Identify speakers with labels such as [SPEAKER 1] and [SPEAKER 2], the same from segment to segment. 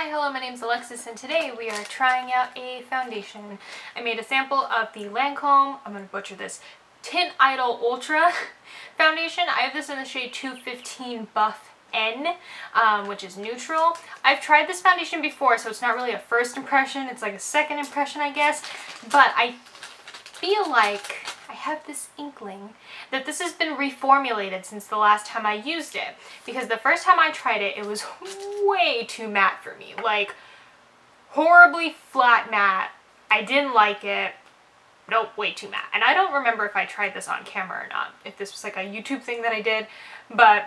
[SPEAKER 1] Hi, hello, my name's Alexis and today we are trying out a foundation. I made a sample of the Lancome, I'm going to butcher this, Teint Idole Ultra foundation. I have this in the shade 215 Buff N, which is neutral. I've tried this foundation before, so it's not really a first impression, it's like a second impression I guess, but I feel like I have this inkling that this has been reformulated since the last time I used it, because the first time I tried it, it was way too matte for me, like horribly flat matte. I didn't like it. Nope, way too matte. And I don't remember if I tried this on camera or not, if this was like a YouTube thing that I did, but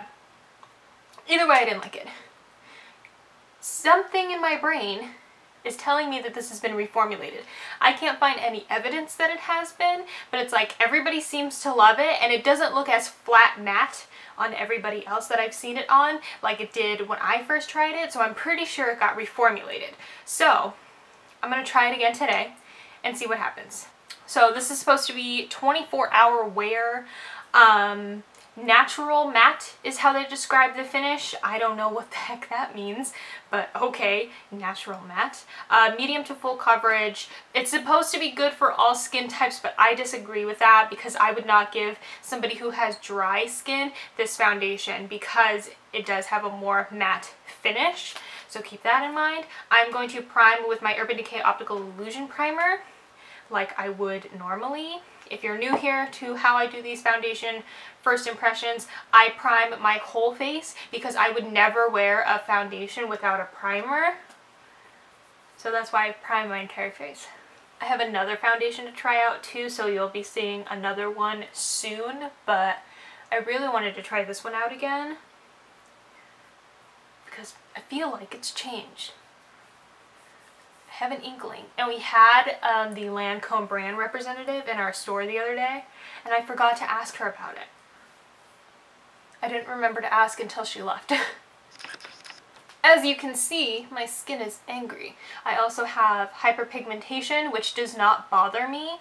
[SPEAKER 1] either way I didn't like it. Something in my brain is telling me that this has been reformulated. I can't find any evidence that it has been, but it's like everybody seems to love it, and it doesn't look as flat matte on everybody else that I've seen it on like it did when I first tried it, so I'm pretty sure it got reformulated. So I'm gonna try it again today and see what happens. So this is supposed to be 24-hour wear. Natural matte is how they describe the finish. I don't know what the heck that means, but okay, natural matte. Medium to full coverage. It's supposed to be good for all skin types, but I disagree with that because I would not give somebody who has dry skin this foundation because it does have a more matte finish. So keep that in mind. I'm going to prime with my Urban Decay Optical Illusion Primer like I would normally. If you're new here to how I do these foundation first impressions, I prime my whole face because I would never wear a foundation without a primer. So that's why I prime my entire face. I have another foundation to try out too, so you'll be seeing another one soon, but I really wanted to try this one out again because I feel like it's changed. I have an inkling. And we had the Lancome brand representative in our store the other day, and I forgot to ask her about it. I didn't remember to ask until she left. As you can see, my skin is angry. I also have hyperpigmentation, which does not bother me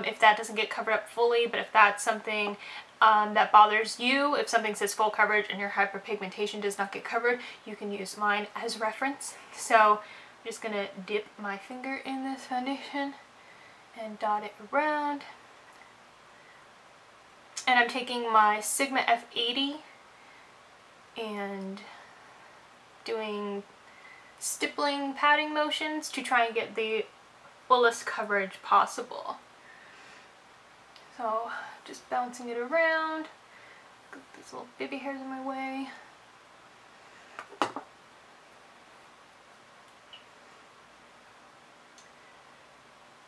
[SPEAKER 1] if that doesn't get covered up fully, but if that's something that bothers you, if something says full coverage and your hyperpigmentation does not get covered, you can use mine as reference. So I'm just gonna dip my finger in this foundation and dot it around. And I'm taking my Sigma F80 and doing stippling patting motions to try and get the fullest coverage possible. So just bouncing it around. Got these little baby hairs in my way.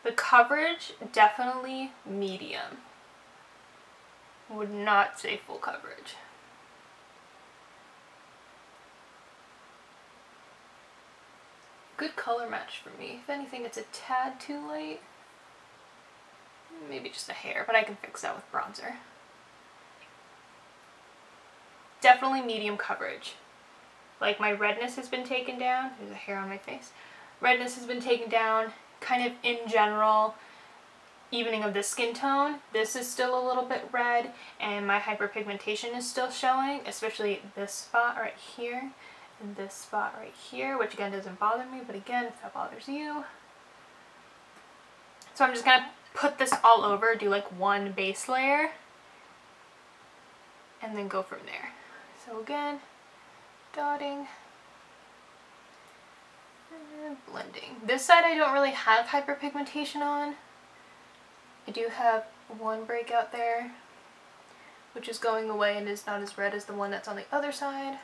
[SPEAKER 1] The coverage, definitely medium. Would not say full coverage. Good color match for me. If anything, it's a tad too light. Maybe just a hair, but I can fix that with bronzer. Definitely medium coverage. Like my redness has been taken down. There's a hair on my face. Redness has been taken down. Kind of in general evening of the skin tone. This is still a little bit red and my hyperpigmentation is still showing, especially this spot right here and this spot right here, which again doesn't bother me, but again, if that bothers you. So I'm just gonna put this all over, do like one base layer and then go from there. So again, dotting and blending. This side I don't really have hyperpigmentation on. I do have one breakout there, which is going away and is not as red as the one that's on the other side.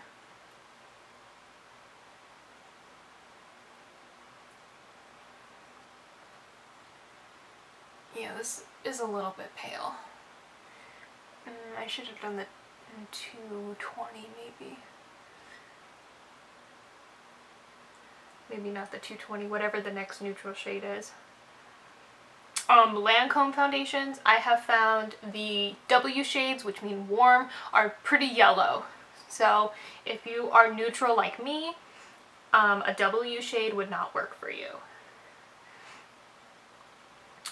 [SPEAKER 1] Yeah, this is a little bit pale. I should have done the 220 maybe. Maybe not the 220, whatever the next neutral shade is. Lancome foundations, I have found the W shades, which mean warm, are pretty yellow. So if you are neutral like me, a W shade would not work for you.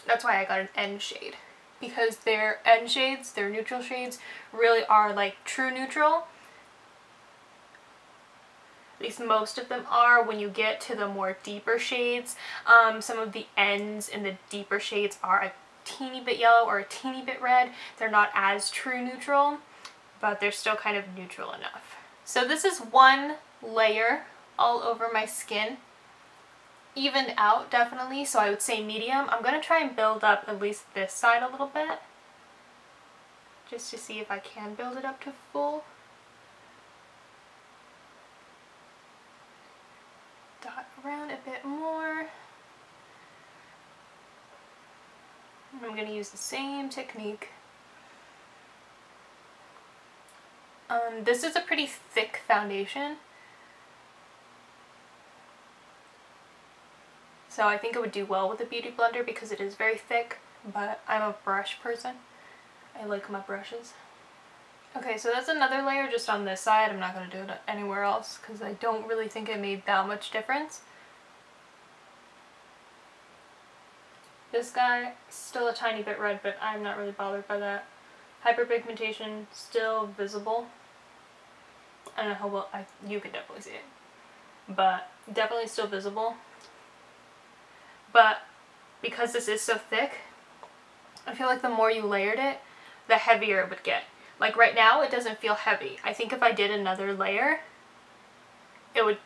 [SPEAKER 1] That's why I got an N shade, because their N shades, their neutral shades, really are like true neutral. At least most of them are. When you get to the more deeper shades, some of the ends in the deeper shades are a teeny bit yellow or a teeny bit red. They're not as true neutral, but they're still kind of neutral enough. So this is one layer all over my skin. Evened out definitely, so I would say medium. I'm going to try and build up at least this side a little bit, just to see if I can build it up to full. Dot around a bit more. And I'm going to use the same technique. This is a pretty thick foundation, so I think it would do well with a beauty blender because it is very thick, but I'm a brush person. I like my brushes. Okay, so that's another layer just on this side. I'm not going to do it anywhere else because I don't really think it made that much difference. This guy, still a tiny bit red, but I'm not really bothered by that. Hyperpigmentation, still visible. I don't know how well, you can definitely see it, but definitely still visible. But because this is so thick, I feel like the more you layered it, the heavier it would get. Like right now, it doesn't feel heavy. I think if I did another layer, it would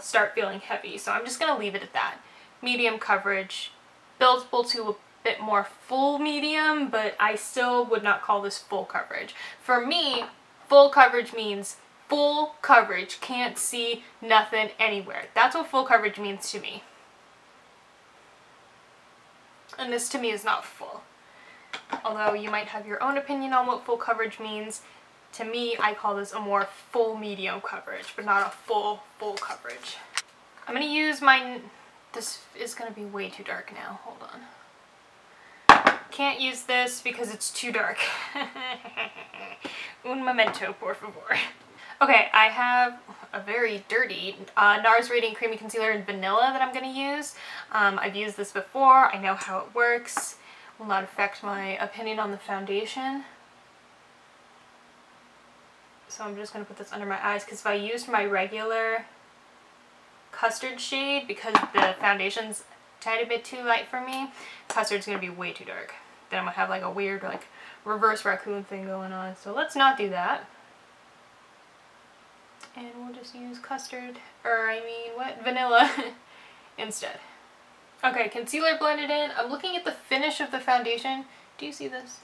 [SPEAKER 1] start feeling heavy. So I'm just going to leave it at that. Medium coverage, buildable to a bit more full medium, but I still would not call this full coverage. For me, full coverage means full coverage, can't see nothing anywhere. That's what full coverage means to me. And this to me is not full. Although you might have your own opinion on what full coverage means. To me, I call this a more full medium coverage, but not a full coverage. I'm going to use my... This is going to be way too dark now. Hold on. Can't use this because it's too dark. Un momento, por favor. Okay, I have a very dirty NARS Radiant Creamy Concealer in Vanilla that I'm going to use. I've used this before. I know how it works. Will not affect my opinion on the foundation. So I'm just going to put this under my eyes because if I used my regular custard shade, because the foundation's a tiny bit too light for me, custard's going to be way too dark. Then I'm going to have like a weird like reverse raccoon thing going on. So let's not do that. And we'll just use vanilla instead. Okay, concealer blended in. I'm looking at the finish of the foundation. Do you see this?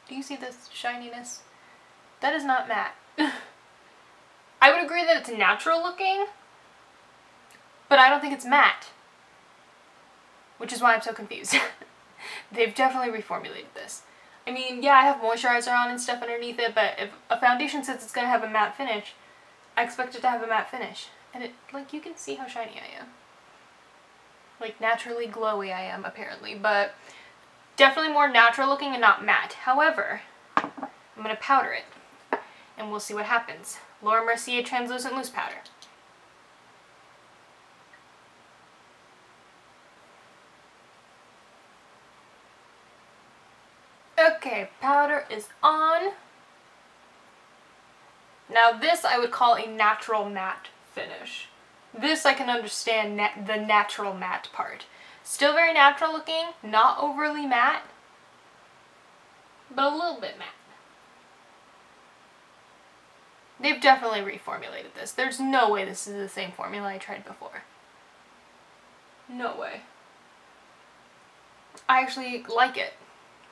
[SPEAKER 1] Do you see this shininess? That is not matte. I would agree that it's natural looking, but I don't think it's matte. Which is why I'm so confused. They've definitely reformulated this. I mean, yeah, I have moisturizer on and stuff underneath it, but if a foundation says it's going to have a matte finish, I expect it to have a matte finish. And it, like, you can see how shiny I am. Like, naturally glowy I am, apparently. But definitely more natural looking and not matte. However, I'm going to powder it. And we'll see what happens. Laura Mercier Translucent Loose Powder. Okay, powder is on. Now this I would call a natural matte finish. This I can understand the natural matte part. Still very natural looking, not overly matte, but a little bit matte. They've definitely reformulated this. There's no way this is the same formula I tried before. No way. I actually like it,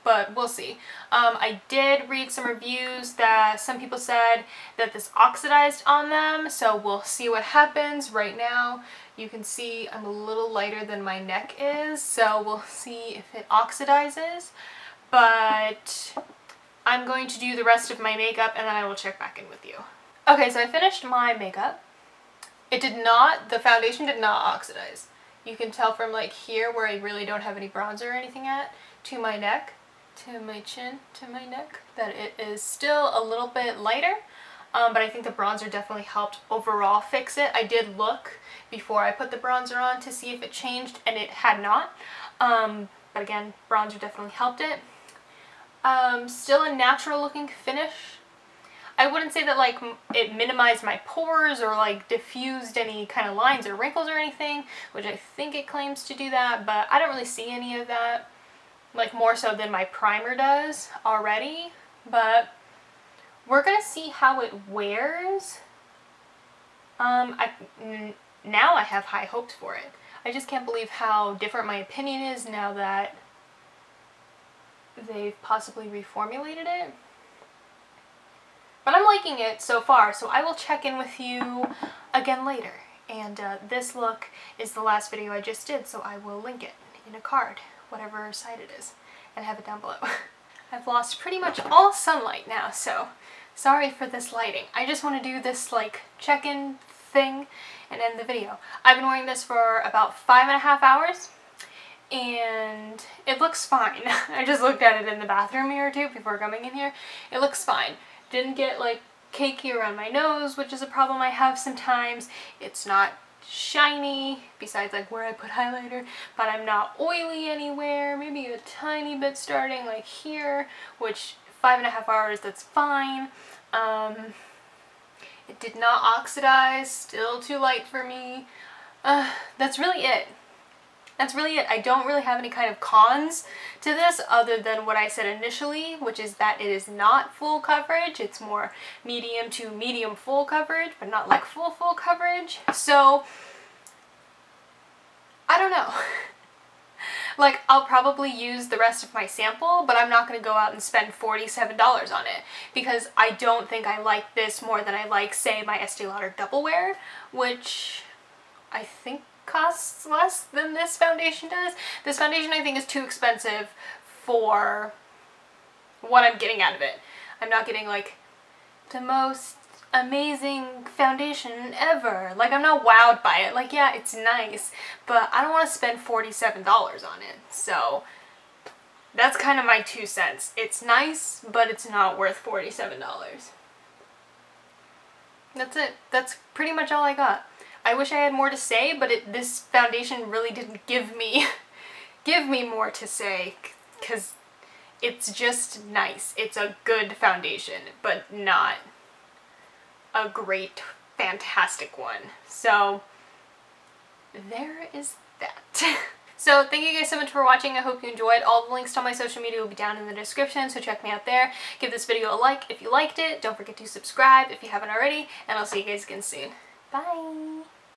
[SPEAKER 1] but we'll see. I did read some reviews that some people said that this oxidized on them, so we'll see what happens. Right now, you can see I'm a little lighter than my neck is, so we'll see if it oxidizes. But I'm going to do the rest of my makeup and then I will check back in with you. Okay, so I finished my makeup. It did not, the foundation did not oxidize. You can tell from like here where I really don't have any bronzer or anything at, to my neck, to my chin, to my neck, that it is still a little bit lighter. But I think the bronzer definitely helped overall fix it. I did look before I put the bronzer on to see if it changed, and it had not. But again, bronzer definitely helped it. Still a natural looking finish. I wouldn't say that like it minimized my pores or like diffused any kind of lines or wrinkles or anything, which I think it claims to do that, but I don't really see any of that, like more so than my primer does already. But we're gonna see how it wears. Now I have high hopes for it. I just can't believe how different my opinion is now that they've possibly reformulated it. But I'm liking it so far, so I will check in with you again later. And this look is the last video I just did, so I will link it in a card, whatever side it is, and have it down below. I've lost pretty much all sunlight now, so sorry for this lighting. I just want to do this like check-in thing and end the video. I've been wearing this for about 5.5 hours. And it looks fine. I just looked at it in the bathroom mirror too before coming in here. It looks fine. Didn't get like cakey around my nose, which is a problem I have sometimes. It's not shiny, besides like where I put highlighter, but I'm not oily anywhere. Maybe a tiny bit starting like here, which 5.5 hours, that's fine. It did not oxidize, still too light for me. That's really it. That's really it. I don't really have any kind of cons to this other than what I said initially, which is that it is not full coverage. It's more medium to medium full coverage, but not like full coverage. So, I don't know. Like, I'll probably use the rest of my sample, but I'm not going to go out and spend $47 on it, because I don't think I like this more than I like, say, my Estee Lauder Double Wear, which I think costs less than this foundation does. This foundation I think is too expensive for what I'm getting out of it. I'm not getting like the most amazing foundation ever. Like, I'm not wowed by it. Like, yeah, it's nice, but I don't want to spend $47 on it. So that's kind of my 2 cents. It's nice, but it's not worth $47. That's it. That's pretty much all I got. I wish I had more to say, but this foundation really didn't give me more to say, because it's just nice. It's a good foundation, but not a great, fantastic one. So there is that. So thank you guys so much for watching. I hope you enjoyed. All the links to my social media will be down in the description, so check me out there. Give this video a like if you liked it. Don't forget to subscribe if you haven't already, and I'll see you guys again soon. Bye!